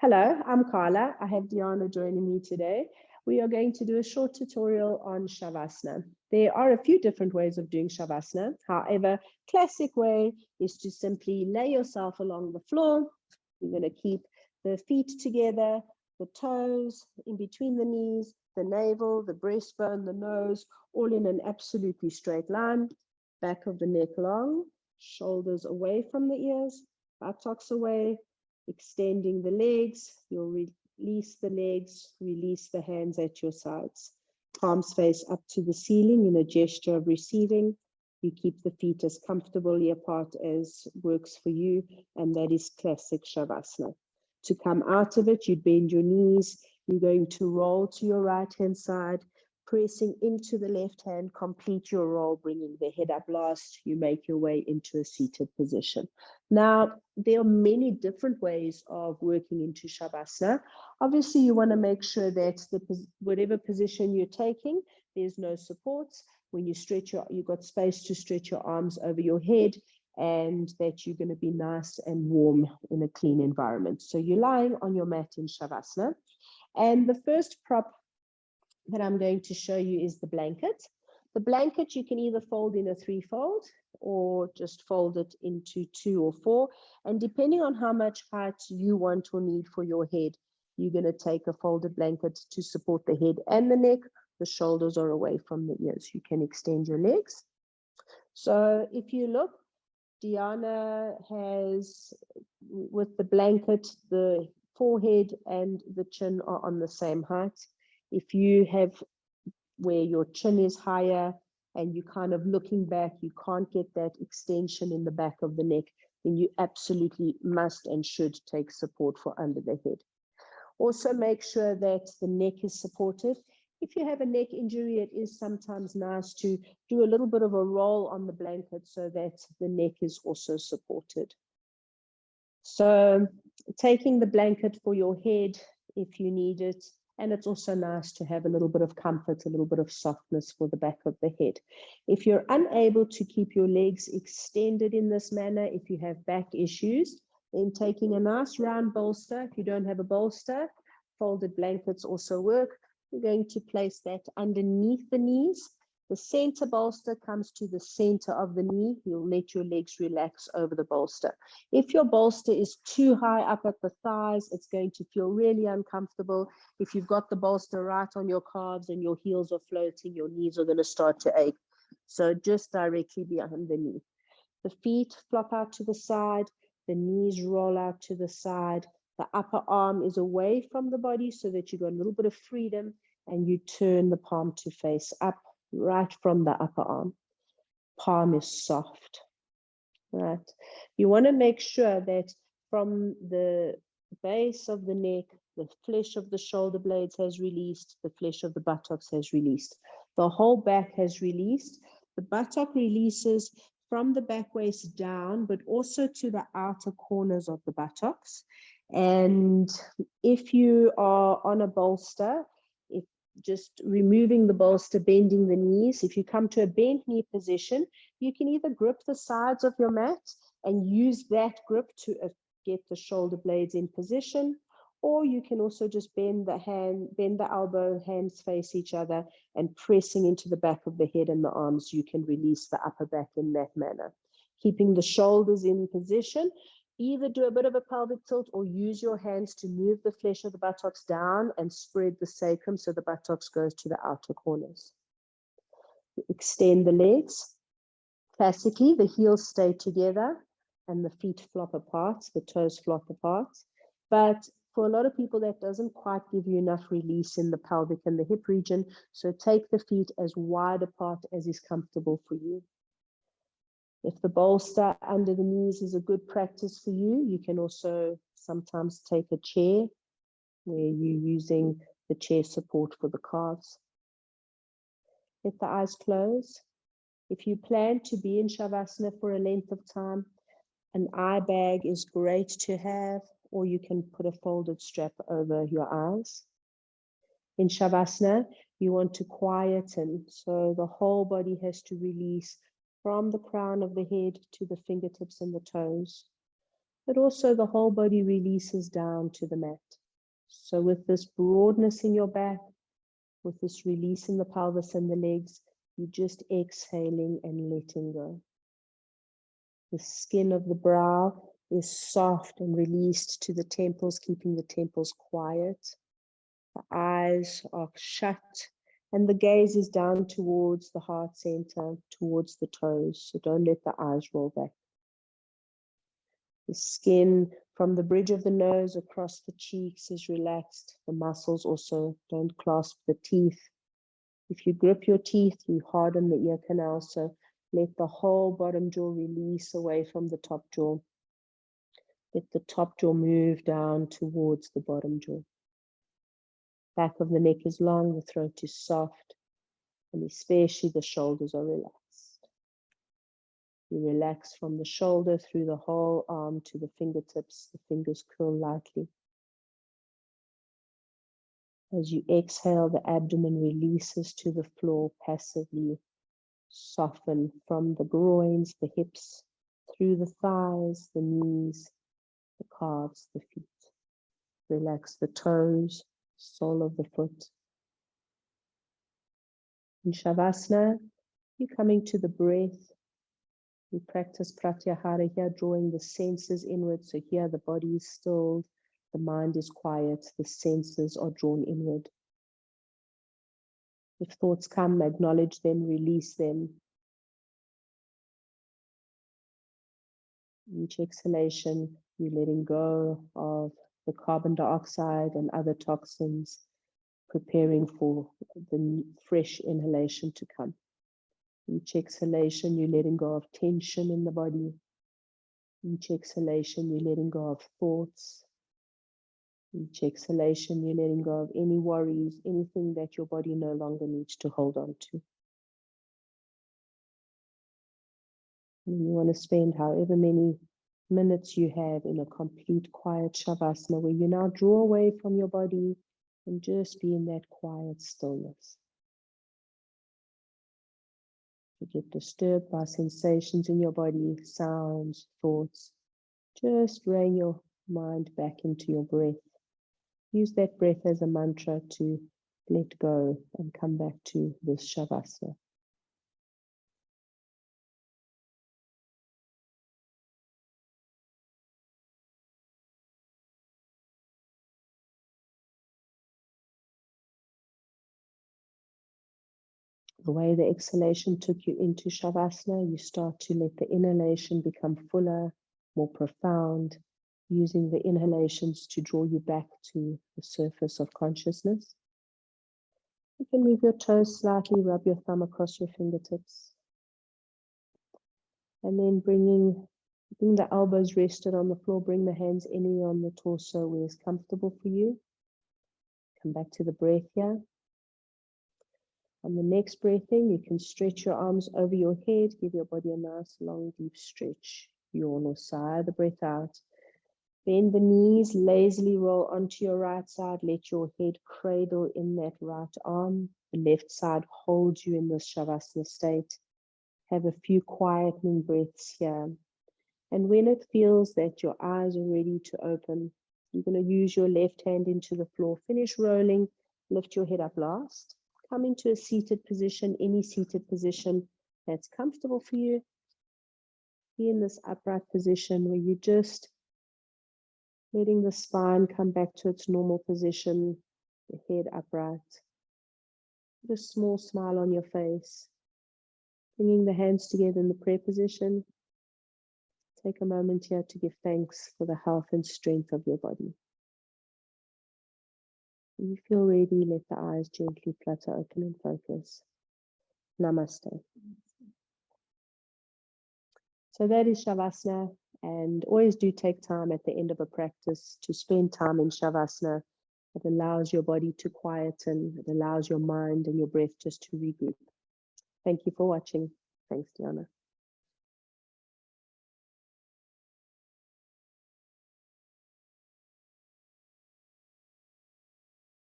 Hello, I'm Carla. I have Diana joining me today. We are going to do a short tutorial on Savasana. There are a few different ways of doing Savasana. However, classic way is to simply lay yourself along the floor. You're going to keep the feet together, the toes in between the knees, the navel, the breastbone, the nose, all in an absolutely straight line. Back of the neck long, shoulders away from the ears, buttocks away, extending the legs. You'll release the legs, release the hands at your sides. Palms face up to the ceiling in a gesture of receiving. You keep the feet as comfortably apart as works for you, and that is classic Savasana. To come out of it, you bend your knees. You're going to roll to your right-hand side, pressing into the left hand, complete your roll, bringing the head up last. You make your way into a seated position. Now, there are many different ways of working into Savasana. Obviously, you want to make sure that whatever position you're taking, there's no supports. When you stretch you've got space to stretch your arms over your head, and that you're going to be nice and warm in a clean environment. So you're lying on your mat in Savasana. And the first prop that I'm going to show you is the blanket. The blanket you can either fold in a 3-fold or just fold it into 2 or 4. And depending on how much height you want or need for your head, you're going to take a folded blanket to support the head and the neck. The shoulders are away from the ears. You can extend your legs. So if you look, Diana has, with the blanket, the forehead and the chin are on the same height. If you have where your chin is higher and you're kind of looking back, you can't get that extension in the back of the neck, then you absolutely must and should take support for under the head. Also make sure that the neck is supported. If you have a neck injury, it is sometimes nice to do a little bit of a roll on the blanket so that the neck is also supported. So taking the blanket for your head if you need it, and it's also nice to have a little bit of comfort, a little bit of softness for the back of the head. If you're unable to keep your legs extended in this manner, if you have back issues, then taking a nice round bolster. If you don't have a bolster, folded blankets also work. You're going to place that underneath the knees. The center bolster comes to the center of the knee. You'll let your legs relax over the bolster. If your bolster is too high up at the thighs, it's going to feel really uncomfortable. If you've got the bolster right on your calves and your heels are floating, your knees are going to start to ache. So just directly behind the knee. The feet flop out to the side. The knees roll out to the side. The upper arm is away from the body so that you've got a little bit of freedom, and you turn the palm to face up right from the upper arm. Palm is soft, right? You want to make sure that from the base of the neck, the flesh of the shoulder blades has released, the flesh of the buttocks has released. The whole back has released. The buttock releases from the back waist down, but also to the outer corners of the buttocks. And if you are on a bolster, if just removing the bolster, bending the knees, if you come to a bent knee position, you can either grip the sides of your mat and use that grip to get the shoulder blades in position, or you can also just bend the elbow, hands face each other, and pressing into the back of the head and the arms, you can release the upper back in that manner. Keeping the shoulders in position. Either do a bit of a pelvic tilt or use your hands to move the flesh of the buttocks down and spread the sacrum so the buttocks goes to the outer corners. Extend the legs. Classically, the heels stay together and the feet flop apart, the toes flop apart. But for a lot of people, that doesn't quite give you enough release in the pelvic and the hip region. So take the feet as wide apart as is comfortable for you. If the bolster under the knees is a good practice for you, you can also sometimes take a chair where you're using the chair support for the calves. Let the eyes close. If you plan to be in Savasana for a length of time, an eye bag is great to have, or you can put a folded strap over your eyes. In Savasana, you want to quieten, so the whole body has to release from the crown of the head to the fingertips and the toes. but also the whole body releases down to the mat. So with this broadness in your back, with this release in the pelvis and the legs, you're just exhaling and letting go. The skin of the brow is soft and released to the temples, keeping the temples quiet. The eyes are shut, and the gaze is down towards the heart center, towards the toes. So don't let the eyes roll back. The skin from the bridge of the nose across the cheeks is relaxed. The muscles also don't clasp the teeth. If you grip your teeth, you harden the ear canal. So let the whole bottom jaw release away from the top jaw. Let the top jaw move down towards the bottom jaw. Back of the neck is long, the throat is soft, and especially the shoulders are relaxed. You relax from the shoulder through the whole arm to the fingertips. The fingers curl lightly. As you exhale, the abdomen releases to the floor passively. Soften from the groins, the hips, through the thighs, the knees, the calves, the feet. Relax the toes, sole of the foot. In Shavasana, you're coming to the breath. We practice pratyahara here, drawing the senses inward. So here the body is stilled, the mind is quiet, the senses are drawn inward. If thoughts come, acknowledge them, release them. Each exhalation, you're letting go of the carbon dioxide and other toxins, preparing for the fresh inhalation to come. Each exhalation, you're letting go of tension in the body. Each exhalation, you're letting go of thoughts. Each exhalation, you're letting go of any worries, anything that your body no longer needs to hold on to. And you want to spend however many minutes you have in a complete quiet Shavasana, where you now draw away from your body and just be in that quiet stillness. You get disturbed by sensations in your body, sounds, thoughts. Just bring your mind back into your breath. Use that breath as a mantra to let go and come back to this Shavasana. The way the exhalation took you into Shavasana, you start to let the inhalation become fuller, more profound, using the inhalations to draw you back to the surface of consciousness. You can move your toes slightly, rub your thumb across your fingertips. And then bring the elbows rested on the floor, bring the hands anywhere on the torso where it's comfortable for you. Come back to the breath here. On the next breath in, you can stretch your arms over your head, give your body a nice long deep stretch. Yawn or sigh the breath out. Bend the knees, lazily roll onto your right side, let your head cradle in that right arm. The left side holds you in this Shavasana state. Have a few quietening breaths here. And when it feels that your eyes are ready to open, you're going to use your left hand into the floor. Finish rolling, lift your head up last. Come into a seated position, any seated position that's comfortable for you. Be in this upright position where you're just letting the spine come back to its normal position, the head upright. Put a small smile on your face. Bringing the hands together in the prayer position. Take a moment here to give thanks for the health and strength of your body. When you feel ready, let the eyes gently flutter open and focus. Namaste. So that is Shavasana, and always do take time at the end of a practice to spend time in Shavasana. It allows your body to quieten, it allows your mind and your breath just to regroup. Thank you for watching. Thanks, Diana.